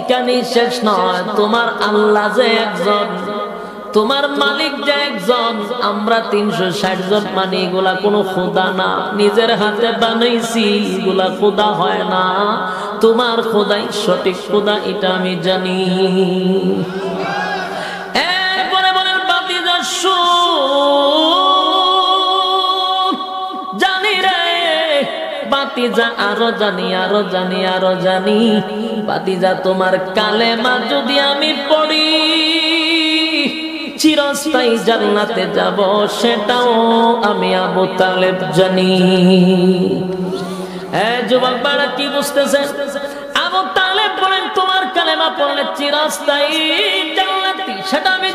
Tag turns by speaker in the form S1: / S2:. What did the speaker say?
S1: এইখানেই শেষ নয়, তোমার আল্লাহ যে একজন, তোমার মালিক যে একজন, আমরা 360 জন মানে এগুলা কোনো খোদা না, নিজের হাতে বানাইছি, এগুলা খোদা হয় না। তোমার খোদাই সঠিক খোদা, এটা আমি জানি। এরপরে বলেন বাতিজা শুন, জানি রে বাতিজা, আরো জানি, আরো জানি, আরো জানি। বাতিজা তোমার কালেমা যদি আমি পড়ি, চিরস্থায়ী জান্নাতে যাব, সেটাও আমি আবু তালেব জানি। যুবক বাড়া কি বুঝতেছেন? আবু তালেব বলেন তোমার কালেমা পড়লে চিরস্থায়ী জান্নাতি, সেটা আমি